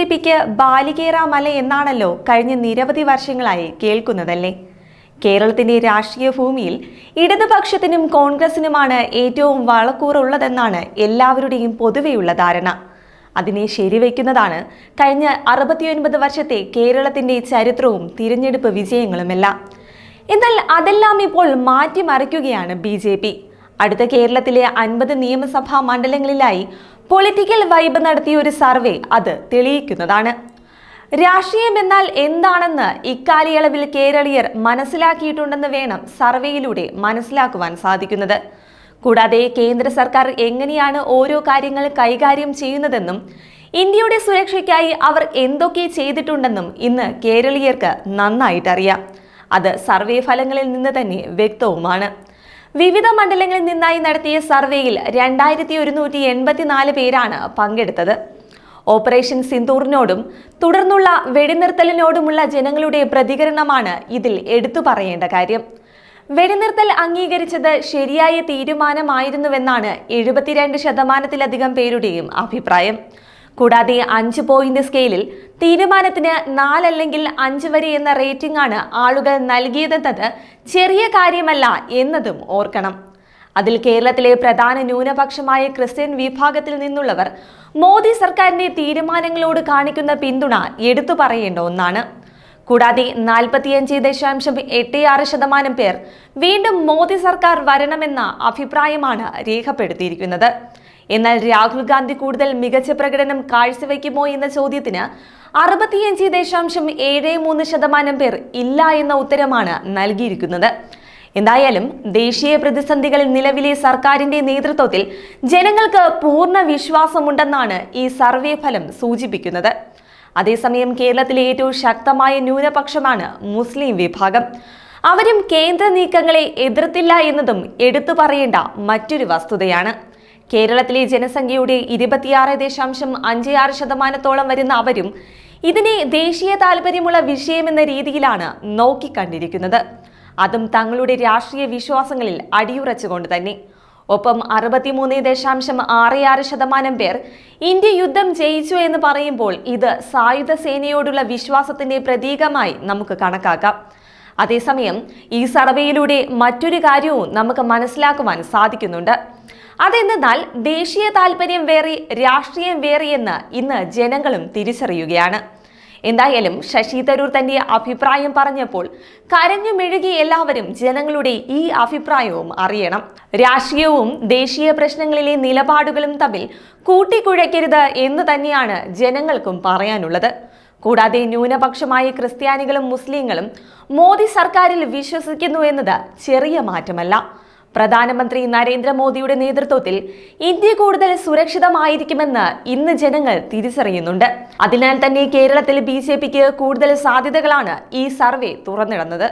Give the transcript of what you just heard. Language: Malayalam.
BJPക്ക് ബാലികേറാ മല എന്നാണല്ലോ കഴിഞ്ഞ നിരവധി വർഷങ്ങളായി കേൾക്കുന്നതല്ലേ. കേരളത്തിന്റെ രാഷ്ട്രീയ ഭൂമിയിൽ ഇടതുപക്ഷത്തിനും കോൺഗ്രസിനുമാണ് ഏറ്റവും വളക്കൂറുള്ളതെന്നാണ് എല്ലാവരുടെയും പൊതുവെയുള്ള ധാരണ. അതിനെ ശരിവയ്ക്കുന്നതാണ് കഴിഞ്ഞ 69 വർഷത്തെ കേരളത്തിന്റെ ചരിത്രവും തിരഞ്ഞെടുപ്പ് വിജയങ്ങളുമെല്ലാം. എന്നാൽ അതെല്ലാം ഇപ്പോൾ മാറ്റിമറിക്കുകയാണ് BJP. അടുത്ത കേരളത്തിലെ 50 നിയമസഭാ മണ്ഡലങ്ങളിലായി പൊളിറ്റിക്കൽ വൈബ് നടത്തിയ ഒരു സർവേ അത് തെളിയിക്കുന്നതാണ്. രാഷ്ട്രീയം എന്നാൽ എന്താണെന്ന് ഇക്കാലയളവിൽ കേരളീയർ മനസ്സിലാക്കിയിട്ടുണ്ടെന്ന് വേണം സർവേയിലൂടെ മനസ്സിലാക്കുവാൻ സാധിക്കുന്നത്. കൂടാതെ കേന്ദ്ര സർക്കാർ എങ്ങനെയാണ് ഓരോ കാര്യങ്ങൾ കൈകാര്യം ചെയ്യുന്നതെന്നും ഇന്ത്യയുടെ സുരക്ഷയ്ക്കായി അവർ എന്തൊക്കെ ചെയ്തിട്ടുണ്ടെന്നും ഇന്ന് കേരളീയർക്ക് നന്നായിട്ടറിയാം. അത് സർവേ ഫലങ്ങളിൽ നിന്ന് തന്നെ വ്യക്തവുമാണ്. വിവിധ മണ്ഡലങ്ങളിൽ നിന്നായി നടത്തിയ സർവേയിൽ 2184 പേരാണ് പങ്കെടുത്തത്. ഓപ്പറേഷൻ സിന്ദൂറിനോടും തുടർന്നുള്ള വെടിനിർത്തലിനോടുമുള്ള ജനങ്ങളുടെ പ്രതികരണമാണ് ഇതിൽ എടുത്തു പറയേണ്ട കാര്യം. വെടിനിർത്തൽ അംഗീകരിച്ചത് ശരിയായ തീരുമാനമായിരുന്നുവെന്നാണ് 72% പേരുടെയും അഭിപ്രായം. കൂടാതെ 5 പോയിന്റ് സ്കെയിലിൽ തീരുമാനത്തിന് 4 അല്ലെങ്കിൽ 5 വരെ എന്ന റേറ്റിംഗ് ആണ് ആളുകൾ നൽകിയതെന്നത് ചെറിയ കാര്യമല്ല എന്നതും ഓർക്കണം. അതിൽ കേരളത്തിലെ പ്രധാന ന്യൂനപക്ഷമായ ക്രിസ്ത്യൻ വിഭാഗത്തിൽ നിന്നുള്ളവർ മോദി സർക്കാരിന്റെ തീരുമാനങ്ങളോട് കാണിക്കുന്ന പിന്തുണ എടുത്തു പറയേണ്ട ഒന്നാണ്. കൂടാതെ 45.86% പേർ വീണ്ടും മോദി സർക്കാർ വരണമെന്ന അഭിപ്രായമാണ് രേഖപ്പെടുത്തിയിരിക്കുന്നത്. എന്നാൽ രാഹുൽ ഗാന്ധി കൂടുതൽ മികച്ച പ്രകടനം കാഴ്ചവെക്കുമോ എന്ന ചോദ്യത്തിന് 65.73% പേർ ഇല്ല എന്ന ഉത്തരമാണ് നൽകിയിരിക്കുന്നത്. എന്തായാലും ദേശീയ പ്രതിസന്ധികളിൽ നിലവിലെ സർക്കാരിന്റെ നേതൃത്വത്തിൽ ജനങ്ങൾക്ക് പൂർണ്ണ വിശ്വാസമുണ്ടെന്നാണ് ഈ സർവേ ഫലം സൂചിപ്പിക്കുന്നത്. അതേസമയം കേരളത്തിലെ ഏറ്റവും ശക്തമായ ന്യൂനപക്ഷമാണ് മുസ്ലിം വിഭാഗം. അവരും കേന്ദ്ര നീക്കങ്ങളെ എതിർത്തില്ല എന്നതും എടുത്തു പറയേണ്ട മറ്റൊരു വസ്തുതയാണ്. കേരളത്തിലെ ജനസംഖ്യയുടെ 26.56% വരുന്ന അവരും ഇതിനെ ദേശീയ താല്പര്യമുള്ള വിഷയമെന്ന രീതിയിലാണ് നോക്കിക്കണ്ടിരിക്കുന്നത്. അതും തങ്ങളുടെ രാഷ്ട്രീയ വിശ്വാസങ്ങളിൽ അടിയുറച്ചുകൊണ്ട് തന്നെ. ഒപ്പം 63.66% പേർ ഇന്ത്യ യുദ്ധം ജയിച്ചു എന്ന് പറയുമ്പോൾ ഇത് സായുധ സേനയോടുള്ള വിശ്വാസത്തിന്റെ പ്രതീകമായി നമുക്ക് കണക്കാക്കാം. അതേസമയം ഈ സർവേയിലൂടെ മറ്റൊരു കാര്യവും നമുക്ക് മനസ്സിലാക്കുവാൻ സാധിക്കുന്നുണ്ട്. അതെന്നാൽ ദേശീയ താല്പര്യം വേറെ, രാഷ്ട്രീയം വേറെ എന്ന് ഇന്ന് ജനങ്ങളും തിരിച്ചറിയുകയാണ്. എന്തായാലും ശശി തരൂർ തന്റെ അഭിപ്രായം പറഞ്ഞപ്പോൾ കരഞ്ഞു മെഴുകി എല്ലാവരും ജനങ്ങളുടെ ഈ അഭിപ്രായവും അറിയണം. രാഷ്ട്രീയവും ദേശീയ പ്രശ്നങ്ങളിലെ നിലപാടുകളും തമ്മിൽ കൂട്ടിക്കുഴയ്ക്കരുത് എന്ന് തന്നെയാണ് ജനങ്ങൾക്കും പറയാനുള്ളത്. കൂടാതെ ന്യൂനപക്ഷമായ ക്രിസ്ത്യാനികളും മുസ്ലിങ്ങളും മോദി സർക്കാരിൽ വിശ്വസിക്കുന്നു എന്നത് ചെറിയ മാറ്റമല്ല. പ്രധാനമന്ത്രി നരേന്ദ്രമോദിയുടെ നേതൃത്വത്തിൽ ഇന്ത്യ കൂടുതൽ സുരക്ഷിതമായിരിക്കുമെന്ന് ഇന്ന് ജനങ്ങൾ തിരിച്ചറിയുന്നുണ്ട്. അതിനാൽ തന്നെ കേരളത്തിൽ BJPക്ക് കൂടുതൽ സാധ്യതകളാണ് ഈ സർവേ തുറന്നിടുന്നത്.